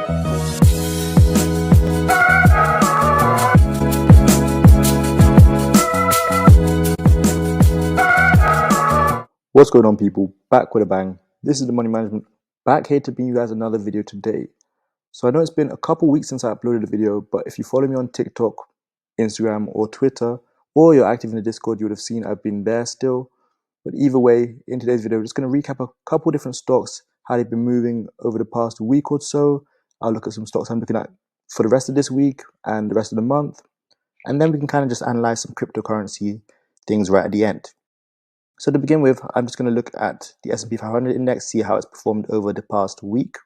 What's going on, people? Back with a bang. This is the Money Management, back here to bring you guys another video today. So I know it's been a couple weeks since I uploaded a video, but if you follow me on TikTok, Instagram, or Twitter, or you're active in the Discord, you would have seen I've been there still. But either way, in today's video, we're just going to recap a couple different stocks, how they've been moving over the past week or so. I'll look at some stocks I'm looking at for the rest of this week and the rest of the month. And then we can kind of just analyze some cryptocurrency things right at the end. So to begin with, I'm just going to look at the S&P 500 index, see how it's performed over the past week.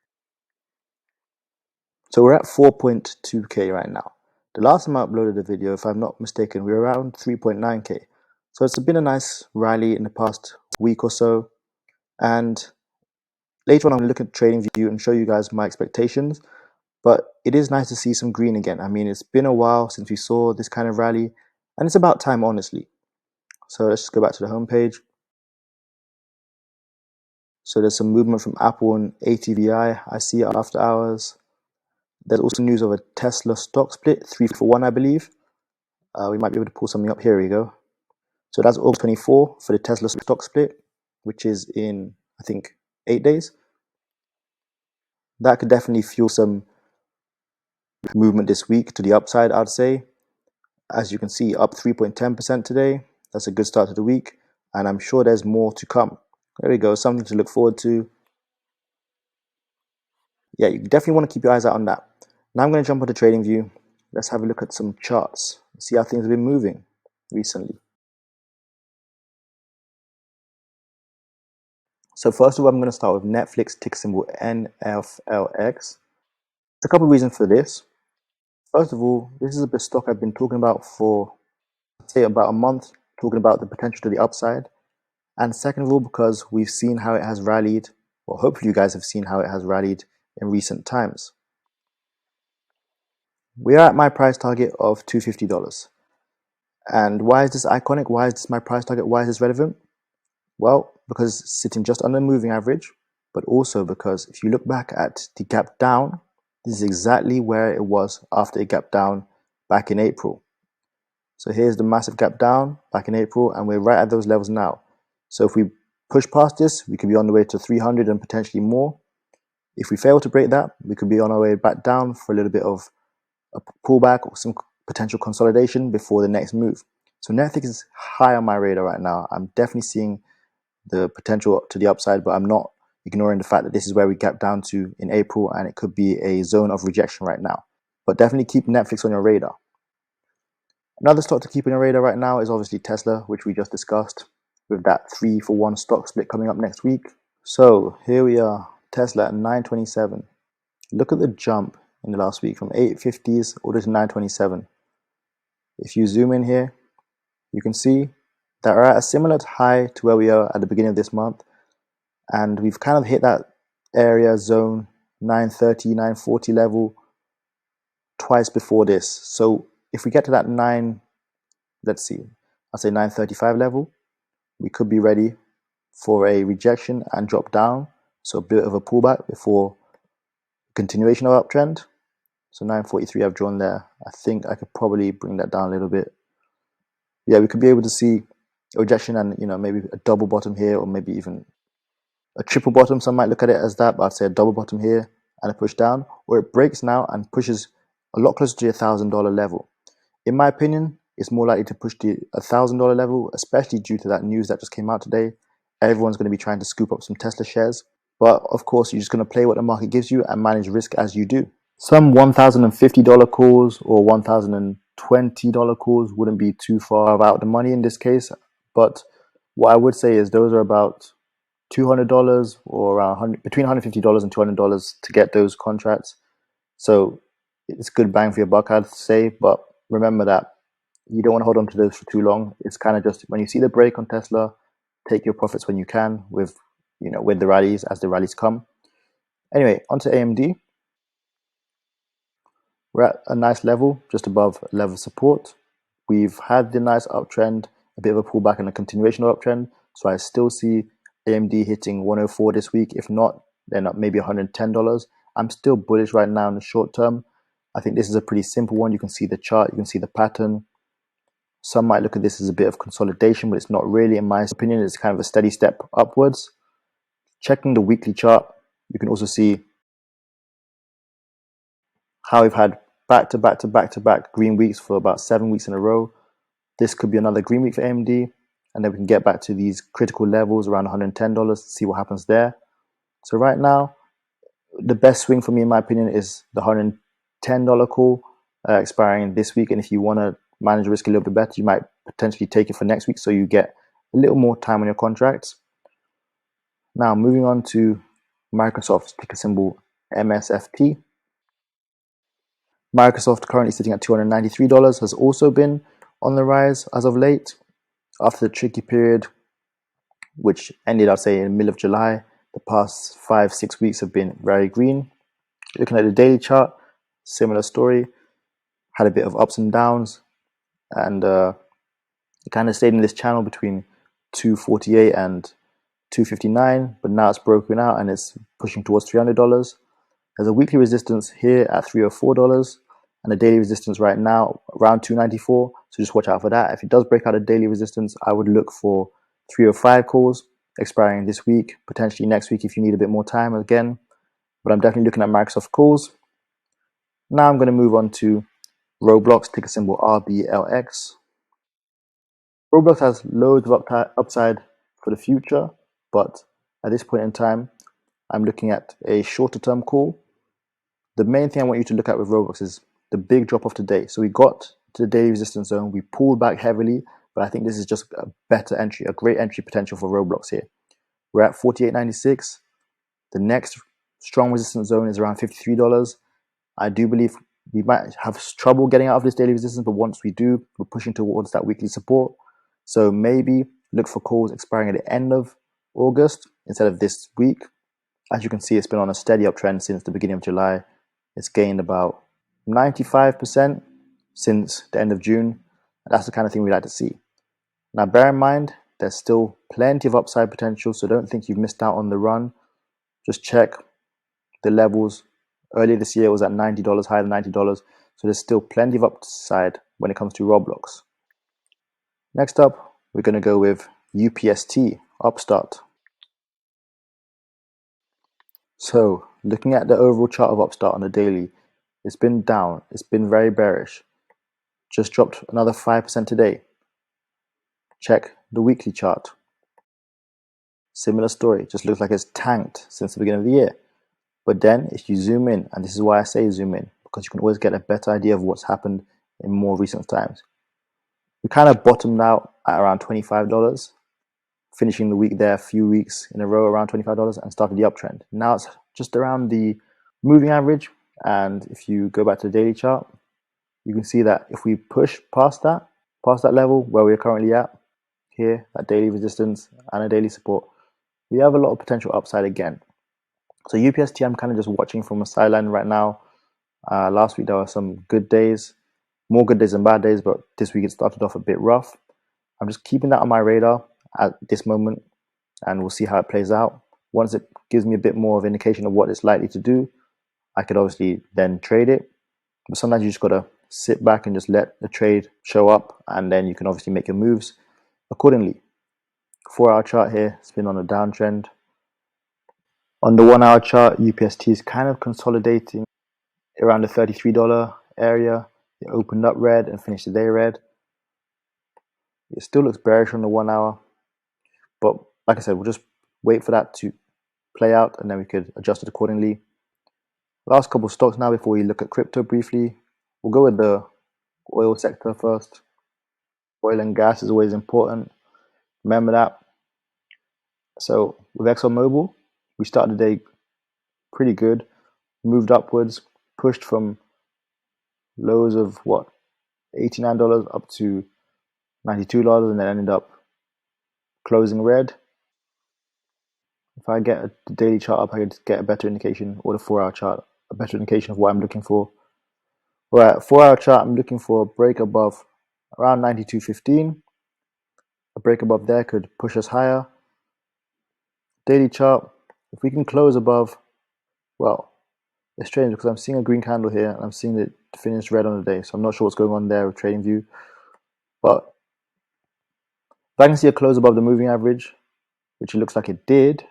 So we're at 4.2k right now. The last time I uploaded a video, if I'm not mistaken, we were around 3.9k. So it's been a nice rally in the past week or so. And later on, I'm going to look at TradingView and show you guys my expectations. But it is nice to see some green again. I mean, it's been a while since we saw this kind of rally, and it's about time, honestly. So let's just go back to the home page. So there's some movement from Apple and ATVI. I see it after hours. There's also news of a Tesla stock split, 3-for-1, I believe. We might be able to pull something up. Here we go. So that's August 24 for the Tesla stock split, which is in, I think, 8 days. That could definitely fuel some movement this week to the upside, I'd say. As you can see, up 3.10% today. That's a good start to the week, and I'm sure there's more to come. There we go, something to look forward to. Yeah, you definitely want to keep your eyes out on that. Now I'm going to jump onto TradingView. Let's have a look at some charts, see how things have been moving recently. So first of all, I'm going to start with Netflix, ticker symbol NFLX. A couple of reasons for this. First of all, this is a stock I've been talking about for, say, about a month, talking about the potential to the upside. And second of all, because we've seen how it has rallied, or hopefully you guys have seen how it has rallied in recent times. We are at my price target of $250. And why is this iconic? Why is this my price target? Why is this relevant? Well, because it's sitting just under the moving average, but also because if you look back at the gap down, this is exactly where it was after it gapped down back in April. So here's the massive gap down back in April, and we're right at those levels now. So if we push past this, we could be on the way to 300 and potentially more. If we fail to break that, we could be on our way back down for a little bit of a pullback or some potential consolidation before the next move. So Netflix is high on my radar right now. I'm definitely seeing the potential to the upside, but I'm not ignoring the fact that this is where we gap down to in April, and it could be a zone of rejection right now. But definitely keep Netflix on your radar. Another stock to keep on your radar right now is obviously Tesla, which we just discussed, with that 3-for-1 stock split coming up next week. So here we are, Tesla at 927. Look at the jump in the last week from 850s all the way to 927. If you zoom in here, you can see that we're at a similar high to where we are at the beginning of this month, and we've kind of hit that area zone 930, 940 level twice before this. So if we get to that let's see, I'll say 935 level, we could be ready for a rejection and drop down. So a bit of a pullback before continuation of uptrend. So 943 I've drawn there. I think I could probably bring that down a little bit. Yeah, we could be able to see a rejection and maybe a double bottom here, or maybe even a triple bottom. Some might look at it as that, but I'd say a double bottom here and a push down, or it breaks now and pushes a lot closer to the $1,000 level. In my opinion, it's more likely to push the $1,000 level, especially due to that news that just came out today. Everyone's going to be trying to scoop up some Tesla shares. But of course, you're just going to play what the market gives you and manage risk as you do. Some $1,050 calls or $1,020 calls wouldn't be too far out the money in this case. But what I would say is those are about $200 or around between $150 and $200 to get those contracts. So it's good bang for your buck, I'd say. But remember that you don't want to hold on to those for too long. It's kind of just when you see the break on Tesla, take your profits when you can with the rallies as the rallies come. Anyway, onto AMD. We're at a nice level, just above level support. We've had the nice uptrend, a bit of a pullback and a continuation of uptrend. So I still see AMD hitting 104 this week. If not, then maybe $110. I'm still bullish right now in the short term. I think this is a pretty simple one. You can see the chart, you can see the pattern. Some might look at this as a bit of consolidation, but it's not really, in my opinion. It's kind of a steady step upwards. Checking the weekly chart, you can also see how we've had back to back to back to back green weeks for about 7 weeks in a row. This could be another green week for AMD, and then we can get back to these critical levels around $110 to see what happens there. So right now, the best swing for me, in my opinion, is the $110 call expiring this week. And if you want to manage risk a little bit better, you might potentially take it for next week so you get a little more time on your contracts. Now, moving on to Microsoft's ticker symbol MSFT. Microsoft, currently sitting at $293, has also been on the rise as of late. After the tricky period, which ended, I'd say, in the middle of July, the past 5-6 weeks have been very green. Looking at the daily chart, similar story. Had a bit of ups and downs, and it kind of stayed in this channel between 248 and 259, but now it's broken out and it's pushing towards $300. There's a weekly resistance here at $304 and a daily resistance right now around 294. So just watch out for that. If it does break out a daily resistance, I would look for 305 calls expiring this week, potentially next week if you need a bit more time again. But I'm definitely looking at Microsoft calls. Now I'm going to move on to Roblox, ticker symbol RBLX. Roblox has loads of upside for the future, but at this point in time, I'm looking at a shorter term call. The main thing I want you to look at with Roblox is the big drop off today. So we got to the daily resistance zone, we pulled back heavily, but I think this is just a better entry, a great entry potential for Roblox here. We're at 48.96. The next strong resistance zone is around $53. I do believe we might have trouble getting out of this daily resistance, but once we do, we're pushing towards that weekly support. So maybe look for calls expiring at the end of August instead of this week. As you can see, it's been on a steady uptrend since the beginning of July. It's gained about 95% since the end of June. That's the kind of thing we like to see. Now, bear in mind, there's still plenty of upside potential, so don't think you've missed out on the run. Just check the levels. Earlier this year, it was at $90, higher than $90. So there's still plenty of upside when it comes to Roblox. Next up, we're going to go with UPST, Upstart. So looking at the overall chart of Upstart on the daily, it's been down. It's been very bearish. Just dropped another 5% today. Check the weekly chart. Similar story. Just looks like it's tanked since the beginning of the year. But then if you zoom in, and this is why I say zoom in, because you can always get a better idea of what's happened in more recent times. We kind of bottomed out at around $25, finishing the week there a few weeks in a row around $25 and started the uptrend. Now it's just around the moving average. And if you go back to the daily chart, you can see that if we push past that level where we're currently at here, that daily resistance and a daily support, we have a lot of potential upside again. So UPST, I'm kind of just watching from a sideline right now. Last week there were some good days, more good days than bad days, but this week it started off a bit rough. I'm just keeping that on my radar at this moment, and we'll see how it plays out. Once it gives me a bit more of an indication of what it's likely to do, I could obviously then trade it. But sometimes you just gotta sit back and just let the trade show up, and then you can obviously make your moves accordingly. 4-hour chart here, it's been on a downtrend. On the 1-hour chart, UPST is kind of consolidating around the $33 area. It opened up red and finished the day red. It still looks bearish on the 1 hour, but like I said, we'll just wait for that to play out and then we could adjust it accordingly. Last couple of stocks now before we look at crypto briefly. We'll go with the oil sector first. Oil and gas is always important. Remember that. So with ExxonMobil, we started the day pretty good, moved upwards, pushed from lows of $89 up to $92, and then ended up closing red. If I get the daily chart up, I could get a better indication, or the 4-hour chart, a better indication of what I'm looking for. Alright, 4-hour chart, I'm looking for a break above around 92.15. A break above there could push us higher. Daily chart, if we can close above, well, It's strange because I'm seeing a green candle here and I'm seeing it finish red on the day. So I'm not sure what's going on there with TradingView. But if I can see a close above the moving average, which it looks like it did,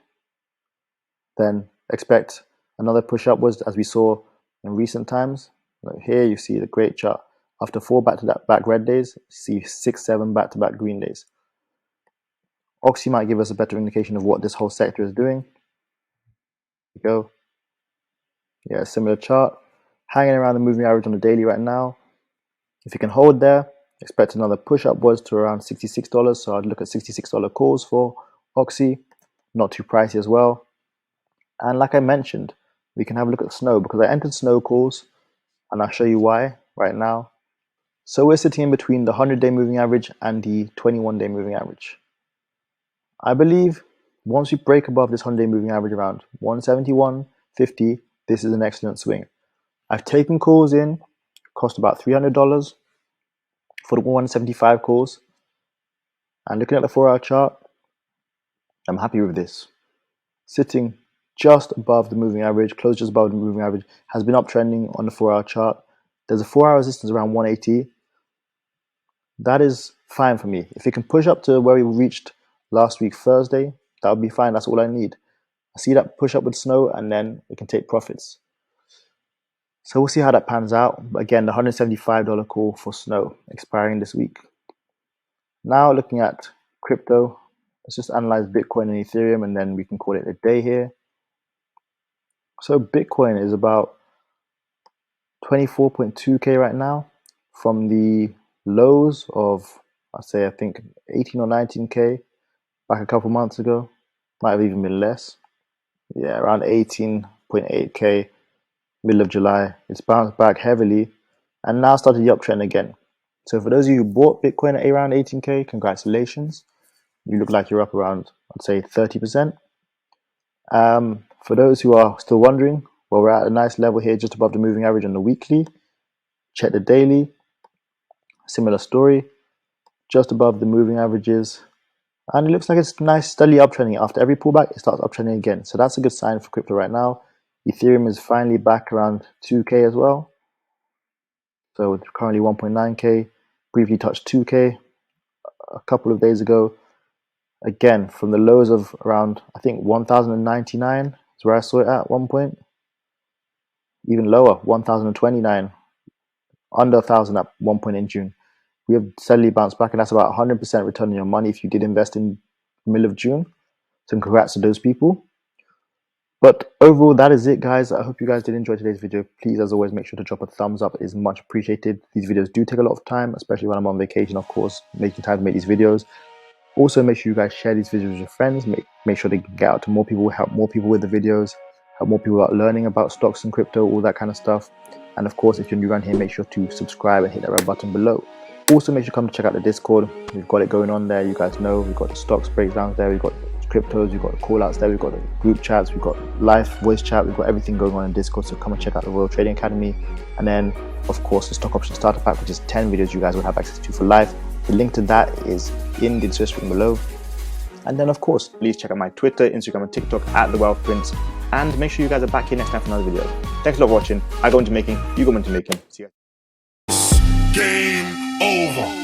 then expect another push upwards as we saw in recent times. Like here you see the great chart. After 4 back-to-back red days, you see 6, 7 back-to-back green days. Oxy might give us a better indication of what this whole sector is doing. Here we go. Yeah, similar chart. Hanging around the moving average on the daily right now. If you can hold there, expect another push upwards to around $66. So I'd look at $66 calls for Oxy. Not too pricey as well. And like I mentioned, we can have a look at Snow because I entered Snow calls and I'll show you why right now. So we're sitting in between the 100-day moving average and the 21-day moving average. I believe once we break above this 100-day moving average around 171.50, this is an excellent swing. I've taken calls in, cost about $300 for the 175 calls. And looking at the 4-hour chart, I'm happy with this. Sitting just above the moving average, close just above the moving average, has been uptrending on the 4-hour chart. There's a 4-hour resistance around 180. That is fine for me. If it can push up to where we reached last week Thursday, that would be fine. That's all I need. I see that push up with Snow and then we can take profits. So we'll see how that pans out. But again, the $175 call for Snow expiring this week. Now looking at crypto, let's just analyze Bitcoin and Ethereum and then we can call it a day here. So Bitcoin is about 24.2K right now from the lows of, I'd say, I think 18 or 19K back a couple months ago. Might have even been less. Yeah, around 18.8K, middle of July. It's bounced back heavily and now started the uptrend again. So for those of you who bought Bitcoin at around 18K, congratulations. You look like you're up around, I'd say, 30%. For those who are still wondering, well, we're at a nice level here just above the moving average on the weekly. Check the daily. Similar story. Just above the moving averages. And it looks like it's nice, steadily uptrending. After every pullback, it starts uptrending again. So that's a good sign for crypto right now. Ethereum is finally back around 2K as well. So it's currently 1.9K. Briefly touched 2K a couple of days ago. Again, from the lows of around, I think, 1,099 is where I saw it at one point. Even lower, 1,029. Under 1,000 at one point in June. We have steadily bounced back, and that's about 100% return on your money if you did invest in the middle of June. So congrats to those people. But overall, that is it, guys. I hope you guys did enjoy today's video. Please, as always, make sure to drop a thumbs up. It is much appreciated. These videos do take a lot of time, especially when I'm on vacation, of course, making time to make these videos. Also, make sure you guys share these videos with your friends. Make sure they get out to more people, help more people with the videos, help more people out learning about stocks and crypto, all that kind of stuff. And of course, if you're new around here, make sure to subscribe and hit that red button below. Also, make sure to come to check out the Discord. We've got it going on there. You guys know we've got the stocks breakdowns there. We've got cryptos. We've got call outs there. We've got the group chats. We've got live voice chat. We've got everything going on in Discord. So come and check out the Royal Trading Academy. And then, of course, the stock option starter pack, which is 10 videos you guys will have access to for life. The link to that is in the description below. And then, of course, please check out my Twitter, Instagram, and TikTok at The Wealth Prince. And make sure you guys are back here next time for another video. Thanks a lot for watching. I go into making, you go into making. See you guys. Game over.